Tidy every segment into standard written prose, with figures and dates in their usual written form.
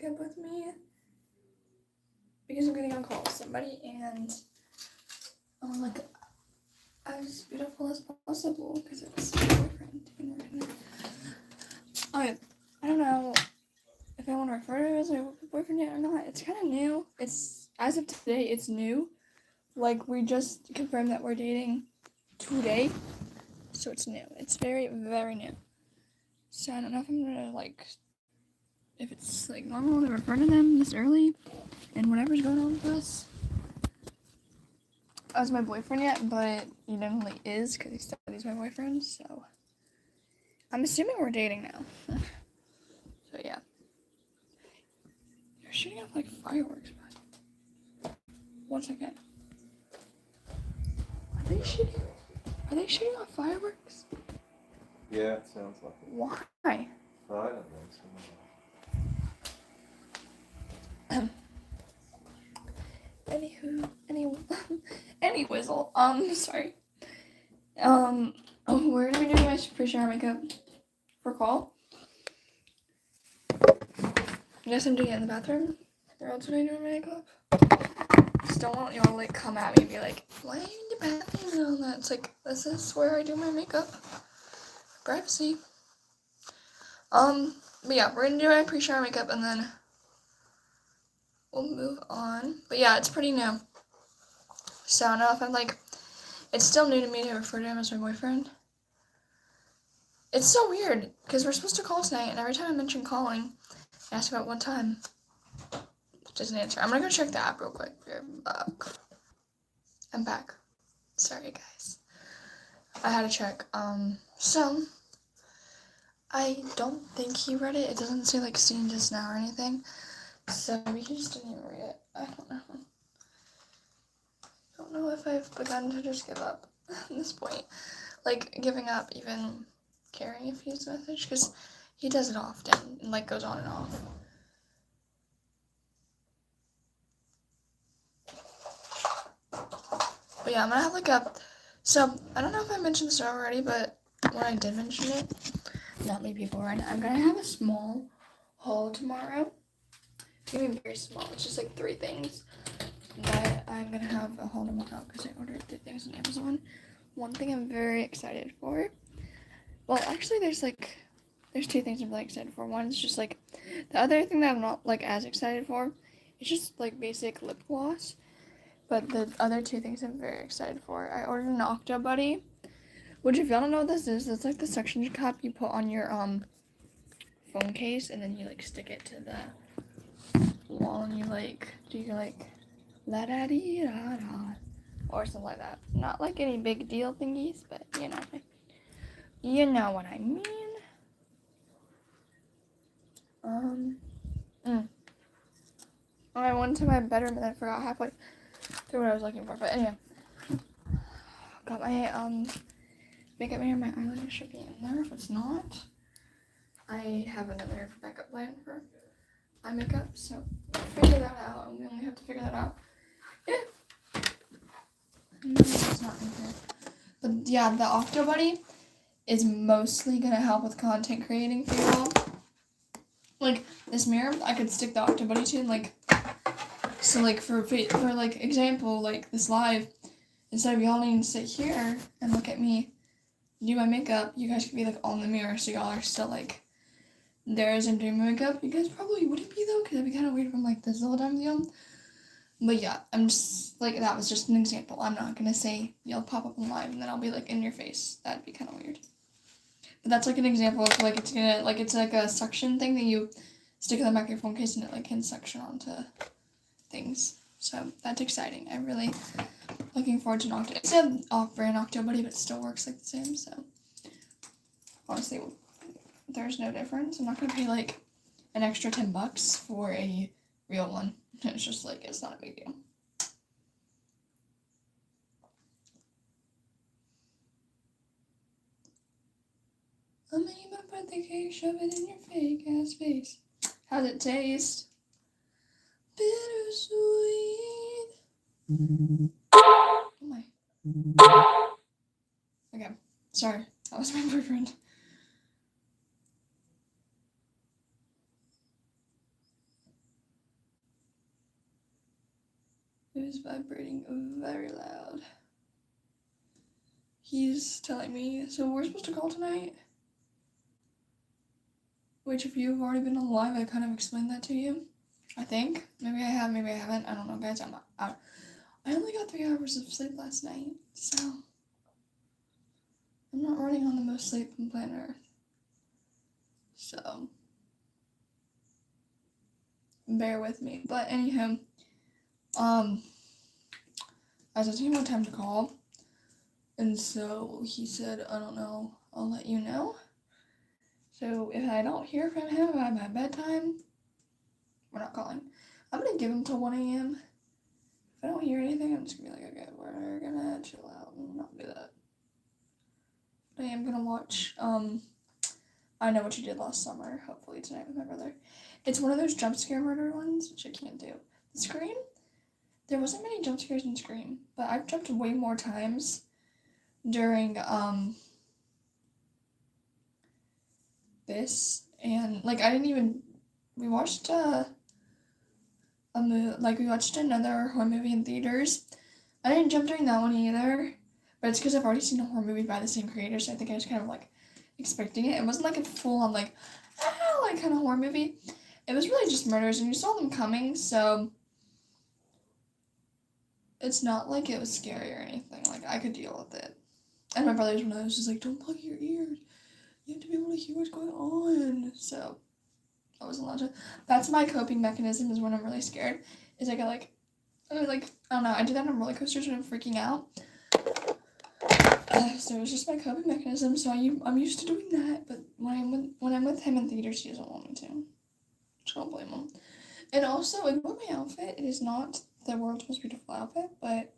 makeup with me because I'm getting on call with somebody, and I want to look as beautiful as possible because it's my boyfriend. I don't know if I want to refer to it as my boyfriend yet or not. It's kind of new. It's, as of today, it's new. Like, we just confirmed that we're dating today, so it's new. It's very, very new. So I don't know if I'm gonna, like, if it's, like, normal to refer to them this early and whatever's going on with us as my boyfriend yet, but he definitely is because he said he's my boyfriend, so I'm assuming we're dating now. So yeah. They're shooting off, like, fireworks, but 1 second. Are they shooting off fireworks? Yeah, it sounds like it. Why? I don't know. Anywho, any whizzle. Sorry. We're gonna be doing my pre-shower makeup for call. Yes, I'm doing it in the bathroom. Or else would I do my makeup? Just don't want y'all to, like, come at me and be like, why are you in the bathroom and all that? It's like, this is where I do my makeup. Privacy. But yeah, we're gonna do my pre-shower makeup and then we'll move on. But yeah, it's pretty new. So I don't know if I'm, like, it's still new to me to refer to him as my boyfriend. It's so weird, because we're supposed to call tonight, and every time I mention calling, I ask about what time. It doesn't answer. I'm gonna go check the app real quick. I'm back. Sorry, guys. I had to check. So, I don't think he read it. It doesn't say, like, seen just now or anything. So, maybe he just didn't even read it. I don't know. I don't know if I've begun to just give up at this point. Like, giving up even caring if he's a message, because he does it often and, like, goes on and off. But yeah, I'm gonna have, like, so I don't know if I mentioned this already, but when I did mention it, not many people right now, I'm gonna have a small haul tomorrow. It's gonna be very small. It's just, like, 3 things. But I'm gonna have a haul tomorrow because I ordered 3 things on Amazon. One thing I'm very excited for. Well, actually, there's 2 things I'm really excited for. One is just, like, the other thing that I'm not, like, as excited for, it's just, like, basic lip gloss. But the other 2 things I'm very excited for. I ordered an Octo Buddy, which, if y'all don't know what this is, it's, like, the suction cup you put on your, phone case, and then you, like, stick it to the wall, and you, like, do your, like, la-da-dee-da-da, or something like that. Not, like, any big deal thingies, but, you know what I mean. I went to my bedroom and I forgot halfway through what I was looking for, but anyway. Got my, makeup mirror, my eyeliner should be in there. If it's not, I have another backup plan for eye makeup, so figure that out, and we only have to figure that out. No, it's not in here. But yeah, the Octo Buddy is mostly gonna help with content creating for you all. Like, this mirror, I could stick the Octo Buddy to, and, like, so, like, for like, example, like, this live, instead of y'all needing to sit here and look at me do my makeup, you guys could be, like, on the mirror, so y'all are still, like, there as I'm doing my makeup. You guys probably wouldn't be, though, because it'd be kind of weird if I'm, like, this the whole time with y'all. But yeah, I'm just, like, that was just an example. I'm not gonna say you'll pop up on live and then I'll be, like, in your face. That'd be kind of weird. But that's, like, an example of, like, it's like a suction thing that you stick in the back of your phone case and it, like, can suction onto things. So that's exciting. I'm really looking forward to an Octo. It's an off-brand Octo Buddy, but it still works, like, the same, so honestly, there's no difference. I'm not gonna pay, like, an extra $10 for a real one. It's just, like, it's not a big deal. I'm gonna put the cake, shove it in your fake ass face. How's it taste? Bittersweet. Oh my. Okay, sorry. That was my boyfriend. is vibrating very loud. He's telling me, so we're supposed to call tonight? Which, if you've already been on live, I kind of explained that to you. I think. Maybe I have, maybe I haven't. I don't know, guys. I'm not out. I only got 3 hours of sleep last night, so I'm not running on the most sleep on planet Earth. So bear with me. But anyhow, I was asking him what time to call, and so he said, I don't know, I'll let you know. So if I don't hear from him by my bedtime, we're not calling. I'm gonna give him till 1 a.m. If I don't hear anything, I'm just gonna be like, okay, we're gonna chill out and not do that. But I am gonna watch, I Know What You Did Last Summer, hopefully tonight with my brother. It's one of those jump scare murder ones, which I can't do. Scream? There wasn't many jump scares in Scream, but I've jumped way more times during, this, and, like, we watched, we watched another horror movie in theaters. I didn't jump during that one either, but it's because I've already seen a horror movie by the same creator, so I think I was kind of, like, expecting it. It wasn't, like, a full-on, like kind of horror movie. It was really just murders, and you saw them coming, so it's not like it was scary or anything. Like, I could deal with it. And my brother's one of those who's like, don't plug your ears. You have to be able to hear what's going on. So I wasn't allowed to. That's my coping mechanism, is when I'm really scared. Is I get I don't know, I do that on roller coasters when I'm freaking out. So it's just my coping mechanism, so I'm used to doing that. But when I'm with him in theaters, he doesn't want me to. So I don't blame him. And also, ignore my outfit. It is not the world's most beautiful outfit, but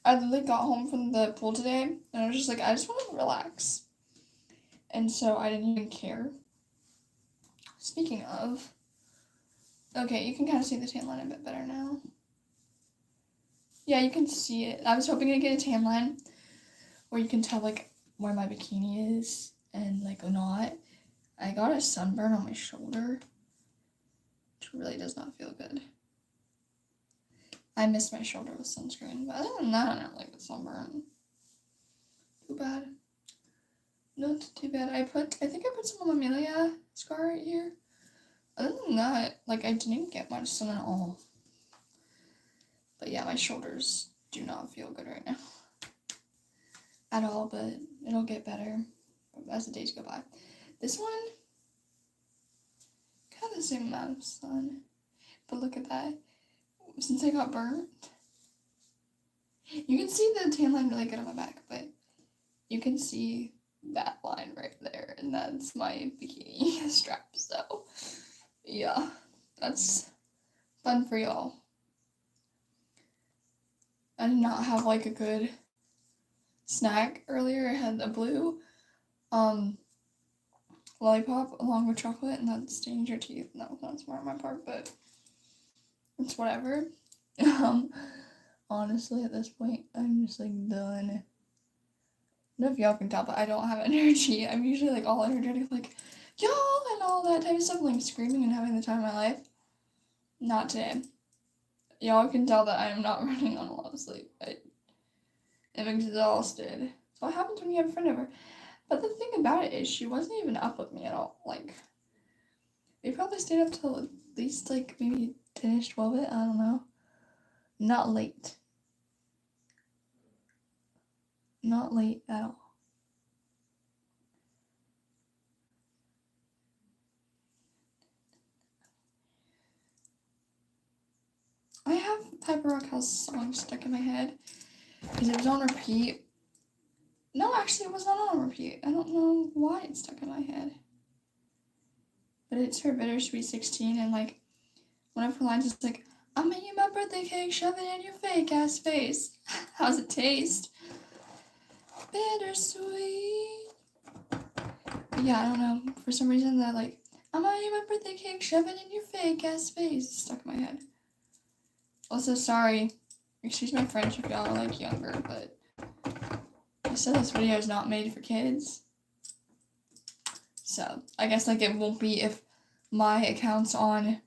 I literally got home from the pool today, and I was just like, I just want to relax. And so I didn't even care. Speaking of, okay, you can kind of see the tan line a bit better now. Yeah, you can see it. I was hoping to get a tan line where you can tell, like, where my bikini is and, like, not. I got a sunburn on my shoulder, which really does not feel good. I missed my shoulder with sunscreen, but other than that, I don't like the sunburn. Too bad. Not too bad. I think I put some Amelia scar right here. Other than that, like, I didn't even get much sun at all. But yeah, my shoulders do not feel good right now. At all, but it'll get better as the days go by. This one, kind of the same amount of sun. But look at that. Since I got burnt, you can see the tan line really good on my back, but you can see that line right there, and that's my bikini strap. So yeah, that's fun for y'all. I did not have, like, a good snack earlier. I had a blue lollipop along with chocolate, and that stains your teeth, and that was not smart on my part, but it's whatever. Honestly, at this point, I'm just, like, done. I don't know if y'all can tell, but I don't have energy. I'm usually, like, all energetic, like, y'all, and all that type of stuff, like, screaming and having the time of my life. Not today. Y'all can tell that I am not running on a lot of sleep. I am exhausted. That's what happens when you have a friend over. But the thing about it is, she wasn't even up with me at all. Like, we probably stayed up till at least, like, maybe 10-ish, 12-ish, I don't know. Not late. Not late at all. I have Piper Rock House song stuck in my head because it was on repeat. No, actually, it was not on repeat. I don't know why it's stuck in my head. But it's her Bittersweet 16, and, like, one of her lines is like, I'll make you my birthday cake, shove it in your fake ass face. How's it taste? Bittersweet. But yeah, I don't know. For some reason, that, like, I'll make you my birthday cake, shove it in your fake ass face. It's stuck in my head. Also, sorry. Excuse my French if y'all are, like, younger, but I said this video is not made for kids. So, I guess, like, it won't be if my account's on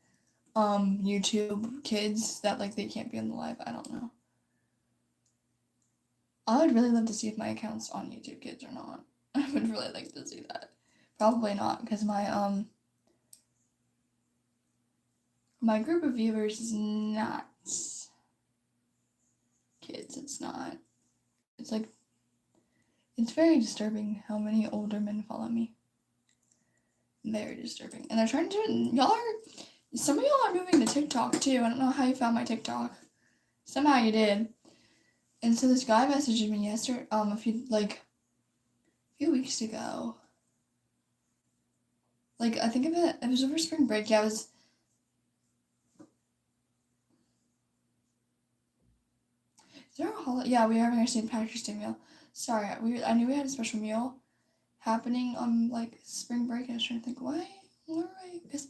YouTube kids that like they can't be on the live. I don't know. I would really love to see if my account's on YouTube Kids or not. I would really like to see that. Probably not, because my group of viewers is not kids. It's not. It's like, it's very disturbing how many older men follow me. Very disturbing. And they're trying to do, some of y'all are moving to TikTok too. I don't know how you found my TikTok. Somehow you did. And so this guy messaged me yesterday, a few weeks ago. Like, I think it was over spring break. Yeah, it was. Is there a holiday? Yeah, we were having our St. Patrick's Day meal. Sorry, I knew we had a special meal happening on, like, spring break. And I was trying to think, why? Alright, because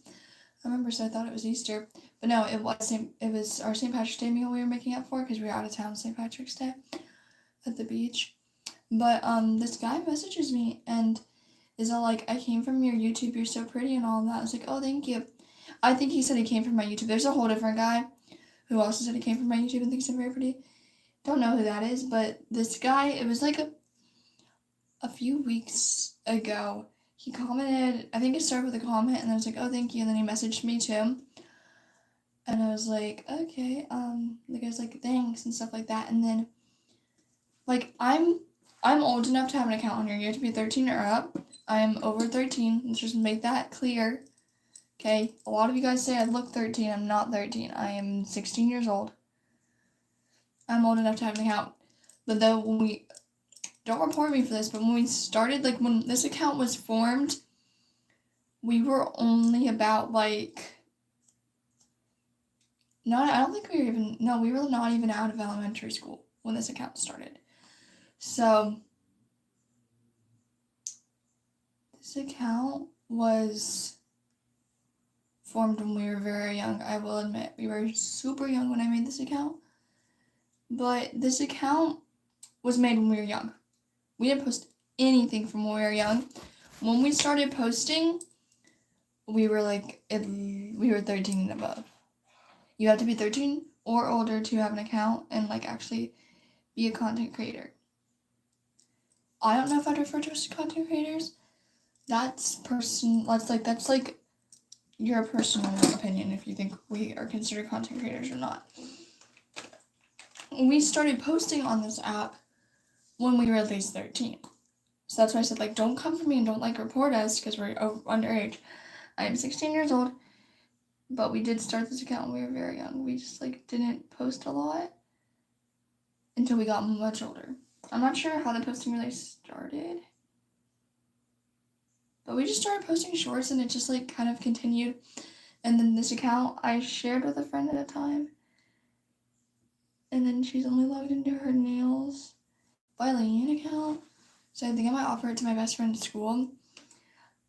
I remember, so I thought it was Easter. But no, it was our St. Patrick's Day meal we were making up for, because we were out of town St. Patrick's Day at the beach. But, this guy messages me, and is all like, I came from your YouTube, you're so pretty and all that. I was like, oh, thank you. I think he said he came from my YouTube. There's a whole different guy who also said he came from my YouTube and thinks I'm very pretty. Don't know who that is, but this guy, it was like a few weeks ago, he commented, I think it started with a comment, and I was like, oh, thank you, and then he messaged me too. And I was like, okay, the guy's like, thanks, and stuff like that. And then, like, I'm old enough to have an account on here. You have to be 13 or up. I'm over 13. Let's just make that clear. Okay? A lot of you guys say I look 13. I'm not 13. I am 16 years old. I'm old enough to have an account. But though when we... Don't report me for this, but when we started, like, when this account was formed, we were only about, like... I don't think we were even... No, we were not even out of elementary school when this account started. So... This account was formed when we were very young. I will admit, we were super young when I made this account. But this account was made when we were young. We didn't post anything from when we were young. When we started posting, we were like, we were 13 and above. You have to be 13 or older to have an account and like actually be a content creator. I don't know if I'd refer to us as content creators. That's like your personal opinion if you think we are considered content creators or not. We started posting on this app when we were at least 13. So that's why I said, like, don't come for me and don't, like, report us because we're underage. I am 16 years old, but we did start this account when we were very young. We just, like, didn't post a lot until we got much older. I'm not sure how the posting really started. But we just started posting shorts and it just like kind of continued. And then this account I shared with a friend at a time. And then she's only logged into her Nails by Leanne account. So I think I might offer it to my best friend at school.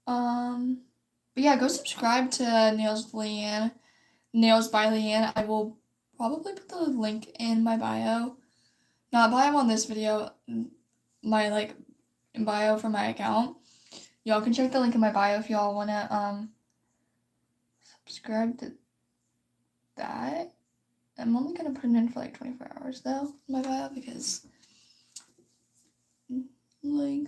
But yeah, go subscribe to Nails by Leanne. I will probably put the link in my bio. Not bio on this video, my like bio for my account. Y'all can check the link in my bio if y'all want to subscribe to that. I'm only going to put it in for like 24 hours though in my bio because like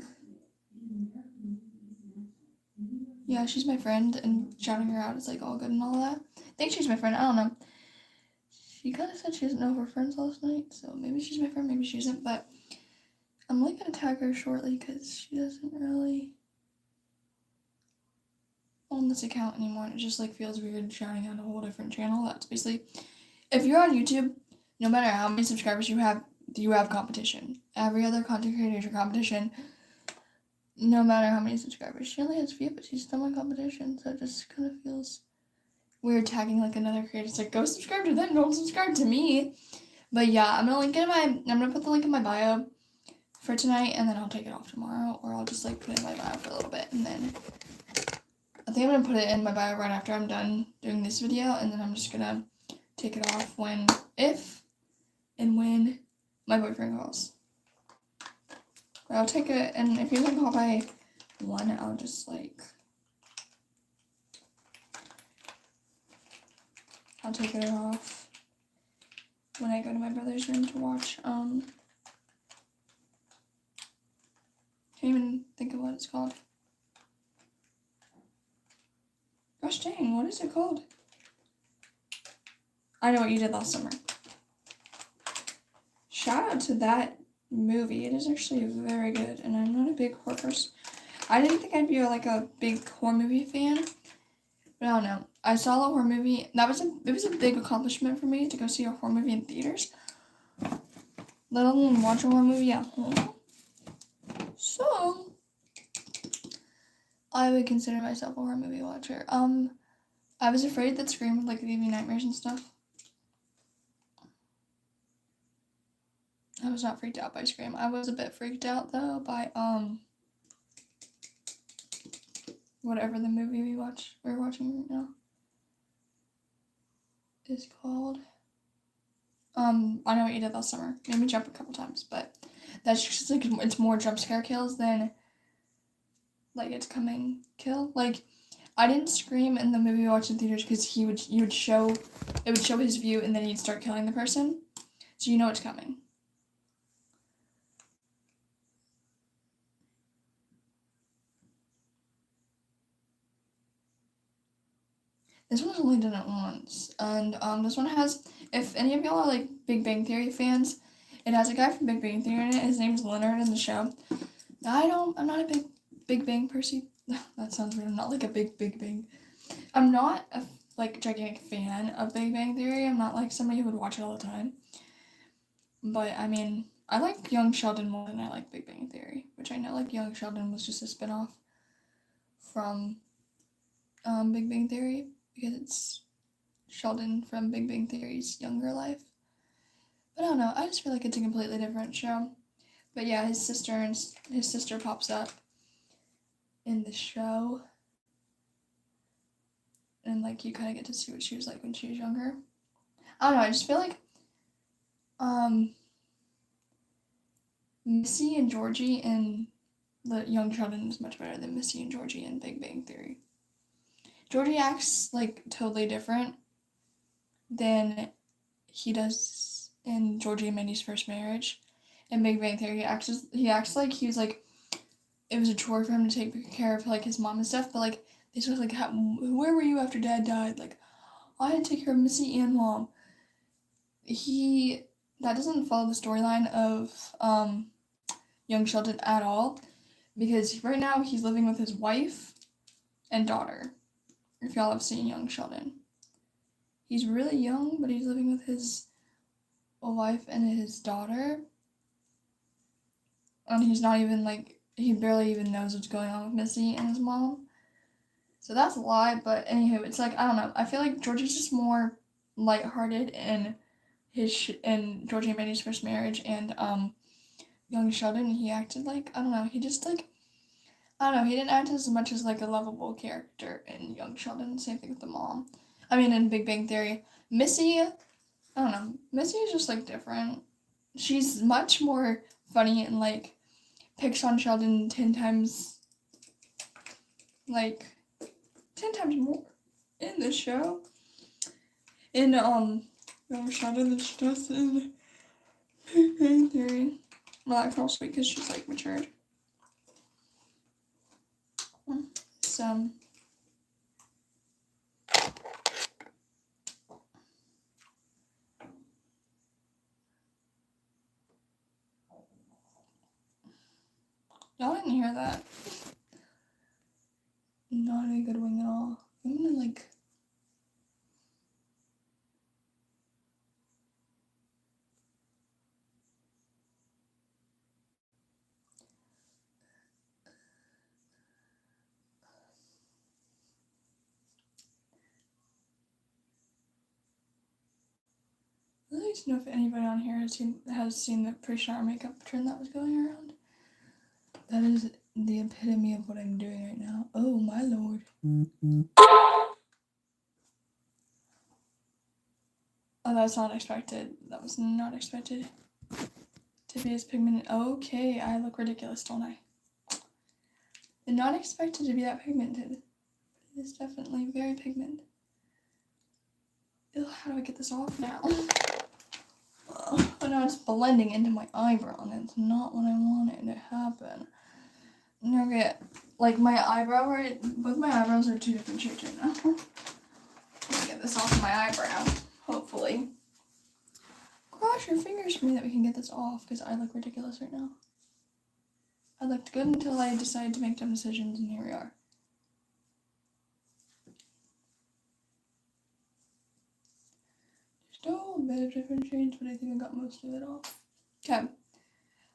yeah, she's my friend and shouting her out is like all good and all that. I think she's my friend. I don't know. She kind of said she doesn't know her friends last night, so maybe she's my friend, maybe she isn't, but I'm like going to tag her shortly because she doesn't really on this account anymore, and it just like feels weird shouting out a whole different channel. That's basically, if you're on YouTube, no matter how many subscribers you have competition. Every other content creator is your competition. No matter how many subscribers. She only has a few, but she's still in competition, so it just kind of feels weird tagging like another creator. It's like, go subscribe to them, don't subscribe to me. But yeah, I'm gonna put the link in my bio for tonight, and then I'll take it off tomorrow, or I'll just like put it in my bio for a little bit, and then I think I'm going to put it in my bio right after I'm done doing this video, and then I'm just going to take it off if and when my boyfriend calls. But I'll take it, and if he doesn't call by 1, I'll just, like, I'll take it off when I go to my brother's room to watch. Can't even think of what it's called. Gosh dang, what is it called? I know what you did last summer. Shout out to that movie. It is actually very good, and I'm not a big horror person. I didn't think I'd be like a big horror movie fan, but I don't know. I saw a horror movie. It was a big accomplishment for me to go see a horror movie in theaters, let alone watch a horror movie at home. So I would consider myself a horror movie watcher. I was afraid that Scream would like give me nightmares and stuff. I was not freaked out by Scream. I was a bit freaked out though by whatever the movie we're watching right now is called. I know what you did last summer. Made me jump a couple times, but that's just like it's more jump scare kills than like it's coming kill. Like I didn't scream in the movie we watched in theaters because it would show his view and then he'd start killing the person, so you know it's coming. This one's only done it once, and this one has, if any of y'all are like Big Bang Theory fans, it has a guy from Big Bang Theory in it. His name's Leonard in the show. I'm not a Big Bang person. That sounds weird. I'm not like a Big Bang. I'm not a like gigantic fan of Big Bang Theory. I'm not like somebody who would watch it all the time. But I mean, I like Young Sheldon more than I like Big Bang Theory, which I know like Young Sheldon was just a spinoff from Big Bang Theory, because it's Sheldon from Big Bang Theory's younger life. But I don't know, I just feel like it's a completely different show. But yeah, his sister pops up in the show. And like you kind of get to see what she was like when she was younger. I don't know, I just feel like Missy and Georgie in the Young Sheldon is much better than Missy and Georgie in Big Bang Theory. Georgie acts like totally different than he does in Georgie and Mindy's first marriage. In Big Bang Theory, he acts like he was like it was a chore for him to take care of like his mom and stuff. But like this was like, where were you after Dad died? Like I had to take care of Missy and Mom. That doesn't follow the storyline of Young Sheldon at all, because right now he's living with his wife and daughter. If y'all have seen Young Sheldon, he's really young, but he's living with his wife and his daughter, and he's not even like, he barely even knows what's going on with Missy and his mom. So that's a lie. But anywho, it's like, I don't know, I feel like Georgie's just more lighthearted in in Georgie and Mindy's first marriage, and Young Sheldon, he acted like, I don't know, he just like, I don't know, he didn't act as much as like a lovable character in Young Sheldon. Same thing with the mom. I mean, in Big Bang Theory, Missy, I don't know, Missy is just like different. She's much more funny and like picks on Sheldon 10 times more in the show. In Young Sheldon than she does in Big Bang Theory. Well, that's also because she's like matured. So y'all didn't hear that. Not a good wing at all. I'm gonna like I'd like to know if anybody on here has seen the pre-shower makeup trend that was going around. That is the epitome of what I'm doing right now. Oh my lord. Oh, that's not expected. That was not expected to be as pigmented. Okay, I look ridiculous, don't I? And not expected to be that pigmented. It is definitely very pigmented. Ugh, how do I get this off now? But now it's blending into my eyebrow, and it's not what I wanted to happen. Okay, like my eyebrow, right? Both my eyebrows are 2 different shades right now. Let me get this off my eyebrow, hopefully. Cross your fingers for me that we can get this off, because I look ridiculous right now. I looked good until I decided to make dumb decisions, and here we are. Still a bit of different shades, but I think I got most of it off. Okay.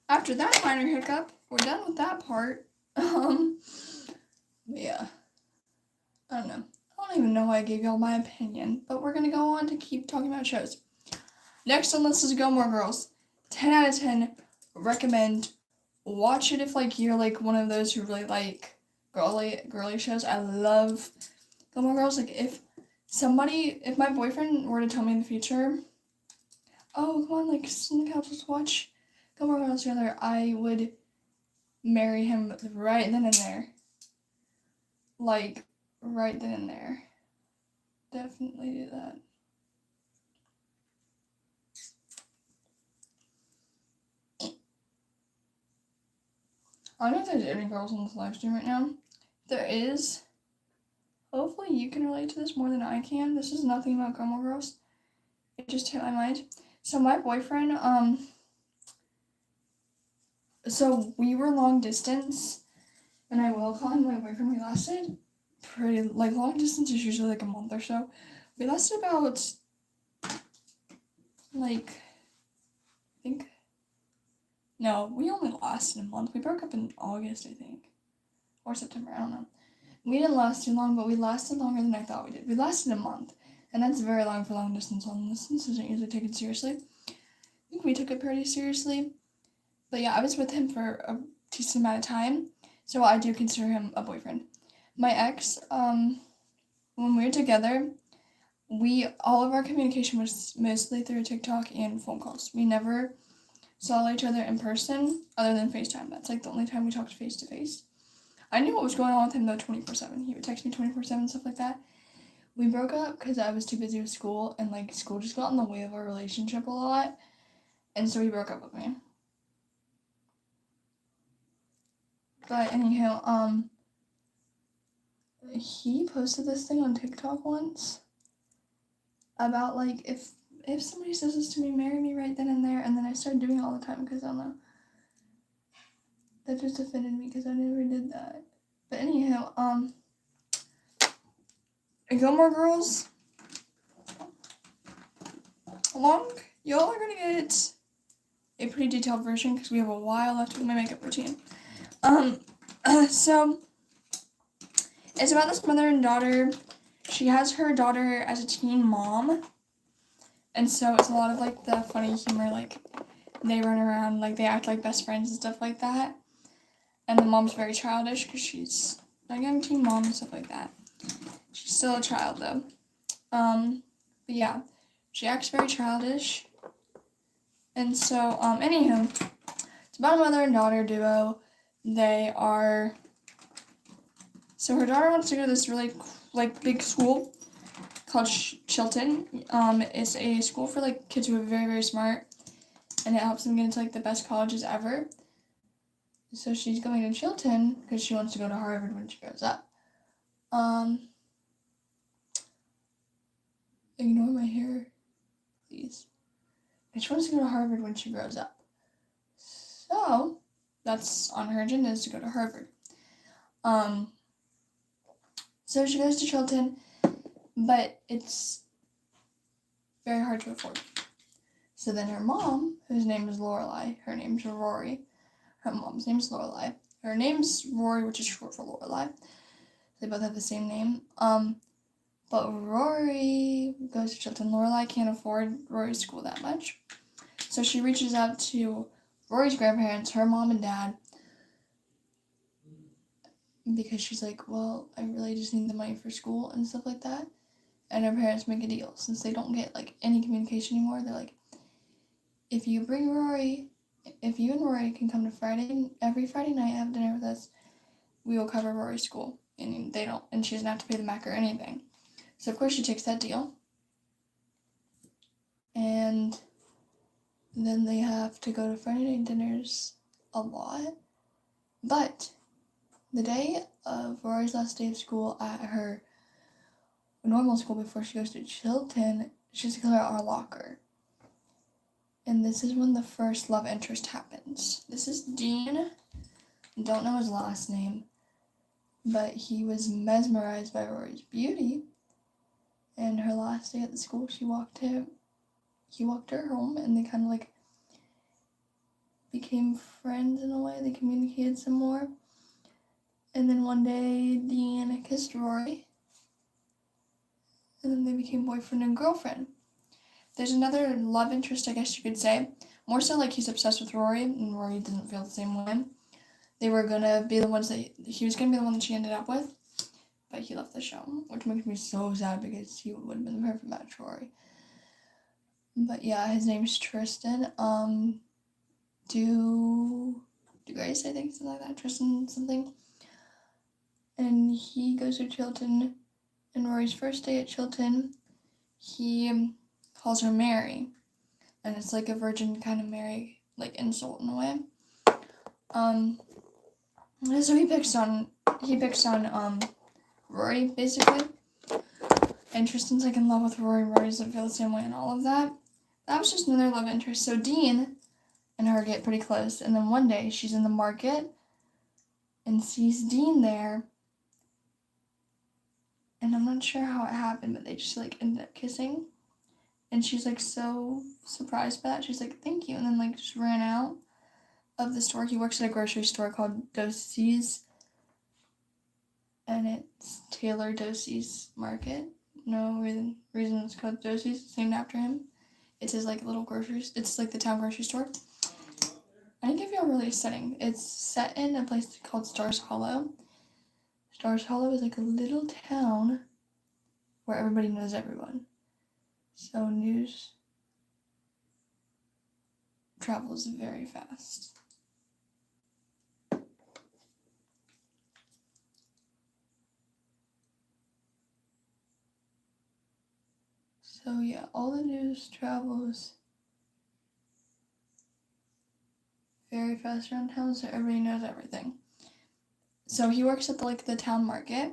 After that minor hiccup, we're done with that part. Yeah. I don't know. I don't even know why I gave y'all my opinion, but we're gonna go on to keep talking about shows. Next on this is Gilmore Girls. 10 out of 10. Recommend. Watch it if like you're like one of those who really like girly shows. I love Gilmore Girls. Like if my boyfriend were to tell me in the future, oh come on, like sit on the couch, let's watch Gilmore Girls together, I would marry him right then and there. Like right then and there. Definitely do that. I don't know if there's any girls on this live stream right now. If there is, hopefully you can relate to this more than I can. This is nothing about Gilmore Girls. It just hit my mind. So my boyfriend, so we were long distance, and I will call him my boyfriend. We lasted pretty, like long distance is usually like a month or so. We lasted about, like, I think, no, we only lasted a month. We broke up in August, I think, or September, I don't know. We didn't last too long, but we lasted longer than I thought we did. We lasted a month, and that's very long for long distance. Long distance isn't usually taken seriously. I think we took it pretty seriously. But yeah, I was with him for a decent amount of time, so I do consider him a boyfriend. My ex, when we were together, all of our communication was mostly through TikTok and phone calls. We never saw each other in person other than FaceTime. That's like the only time we talked face to face. I knew what was going on with him though 24/7. He would text me 24/7, stuff like that. We broke up because I was too busy with school, and like school just got in the way of our relationship a lot, and so he broke up with me. But anyhow, he posted this thing on TikTok once about like if somebody says this to me, marry me right then and there, and then I started doing it all the time because I don't know. That just offended me because I never did that. But anyhow, Gilmore Girls, y'all are gonna get a pretty detailed version because we have a while left with my makeup routine. So it's about this mother and daughter. She has her daughter as a teen mom, and so it's a lot of like the funny humor, like they run around, like they act like best friends and stuff like that. And the mom's very childish because she's a young teen mom and stuff like that. She's still a child though. But yeah, she acts very childish. And so, anywho, it's about a mother and daughter duo. So her daughter wants to go to this really, like, big school called Chilton. It's a school for, like, kids who are very, very smart, and it helps them get into, like, the best colleges ever. So she's going to Chilton because she wants to go to Harvard when she grows up. Ignore my hair, please. And she wants to go to Harvard when she grows up. So that's on her agenda, is to go to Harvard. So she goes to Chilton, but it's very hard to afford. So then her mom, whose name is Lorelai, her name's Rory. Her mom's name is Lorelai. Her name's Rory, which is short for Lorelai. They both have the same name. But Rory goes to Chilton. Lorelai can't afford Rory's school that much. So she reaches out to Rory's grandparents, her mom and dad, because she's like, well, I really just need the money for school and stuff like that. And her parents make a deal. Since they don't get, like, any communication anymore, they're like, if you and Rory can come to every Friday night, have dinner with us, we will cover Rory's school. And they don't, and she doesn't have to pay them back or anything. So, of course, she takes that deal. and then they have to go to Friday night dinners a lot. But the day of Rory's last day of school at her normal school before she goes to Chilton, she has to clear out her locker. And this is when the first love interest happens. This is Dean. Don't know his last name, but he was mesmerized by Rory's beauty. And her last day at the school, he walked her home, and they kind of like became friends in a way. They communicated some more. And then one day, Dean kissed Rory, and then they became boyfriend and girlfriend. There's another love interest, I guess you could say. More so like he's obsessed with Rory, and Rory doesn't feel the same way. They were gonna be the ones that he was gonna be the one that she ended up with, but he left the show, which makes me so sad because he would have been the perfect match for Rory. But yeah, his name's Tristan. Grace, I think, something like that. Tristan something. And he goes to Chilton, and Rory's first day at Chilton, he calls her Mary, and it's like a virgin kind of Mary, like insult in a way. So he picks on Rory basically, and Tristan's like in love with Rory. Rory doesn't feel the same way and all of that. That was just another love interest. So Dean and her get pretty close, and then one day she's in the market and sees Dean there, and I'm not sure how it happened, but they just like ended up kissing, and she's like so surprised by that. She's like, thank you, and then like just ran out of the store. He works at a grocery store called Dosey's, and it's Taylor Dosey's Market. No reason it's called Dosey's. It's named after him. It's his like little grocery. It's like the town grocery store. I didn't give you a really setting. It's set in a place called Stars Hollow. Stars Hollow is like a little town where everybody knows everyone. So news travels very fast. So yeah, all the news travels very fast around town, so everybody knows everything. So he works at the town market.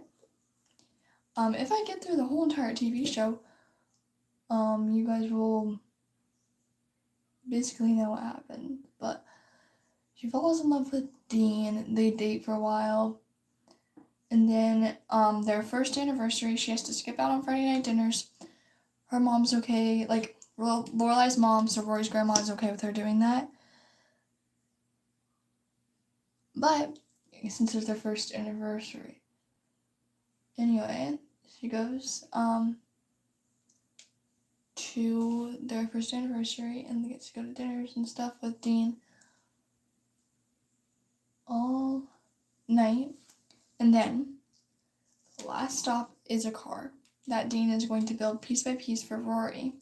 If I get through the whole entire TV show, you guys will basically know what happened. But she falls in love with Dean. They date for a while, and then their first anniversary, she has to skip out on Friday night dinners. Her mom's okay, like Lorelai's mom, so Rory's grandma is okay with her doing that. But since it's their first anniversary, anyway, she goes to their first anniversary, and they get to go to dinners and stuff with Dean all night. And then the last stop is a car that Dean is going to build piece by piece for Rory.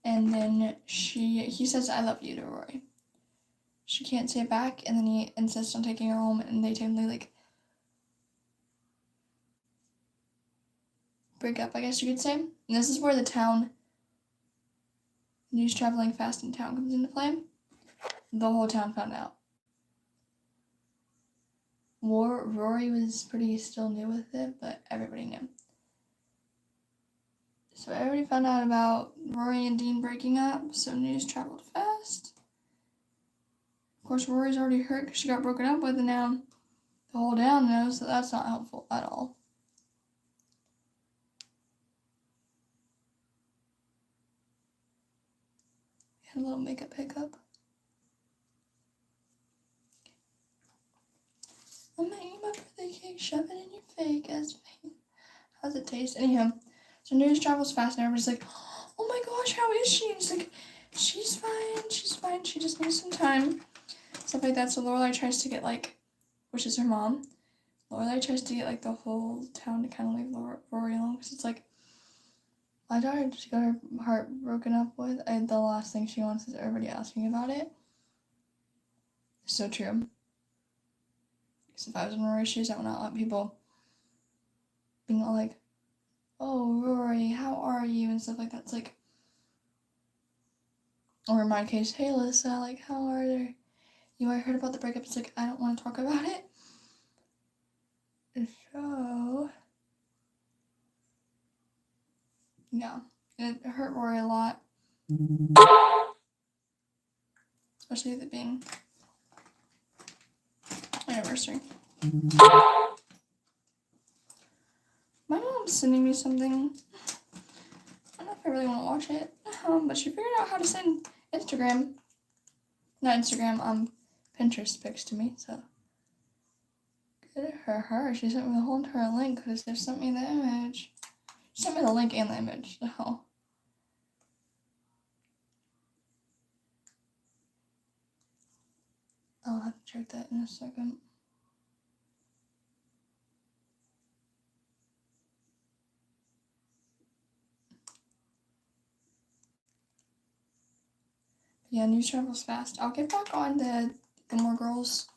And then he says, I love you to Rory. She can't say it back, and then he insists on taking her home, and they technically like break up, I guess you could say. And this is where the town news traveling fast in town comes into play. The whole town found out. Rory was pretty still new with it, but everybody knew. So everybody found out about Rory and Dean breaking up, so news traveled fast. Of course, Rory's already hurt because she got broken up with, and now the whole town knows, so that's not helpful at all. A little makeup hiccup. I'm making my birthday cake, shove it in your face. How's it taste? Anyhow, so news travels fast, and everybody's like, oh my gosh, how is she? And it's like, she's fine, she just needs some time. Stuff like that. So Lorelai tries to get which is her mom, Lorelai tries to get the whole town to kind of leave Rory alone, because it's like, my daughter just got her heart broken up with. The last thing she wants is everybody asking about it. So true. Because if I was in Rory's shoes, I would not let people being all like, oh, Rory, how are you? And stuff like that. It's like, Or in my case, hey Alyssa, like, how are there? You might heard about the breakup. It's like, I don't want to talk about it. So, yeah, it hurt Rory a lot. Especially with it being anniversary. My mom's sending me something. I don't know if I really want to watch it. But she figured out how to send Pinterest pics to me, so good for her. She sent me the whole entire link because they sent me the image. She sent me the link and the image, so. I'll have to check that in a second. Yeah, news travels fast. I'll get back on the Gilmore Girls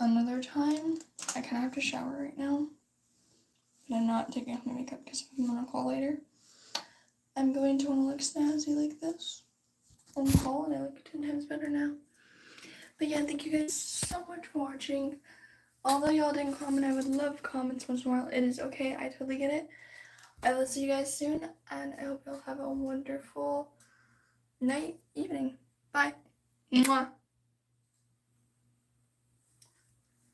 another time. I kind of have to shower right now. But I'm not taking off my makeup because I'm on a call later. I'm going to want to look snazzy like this on the call, and I look 10 times better now. But yeah, thank you guys so much for watching. Although y'all didn't comment, I would love comments once in a while. It is okay. I totally get it. I will see you guys soon, and I hope y'all have a wonderful night, evening. Bye. Mwah.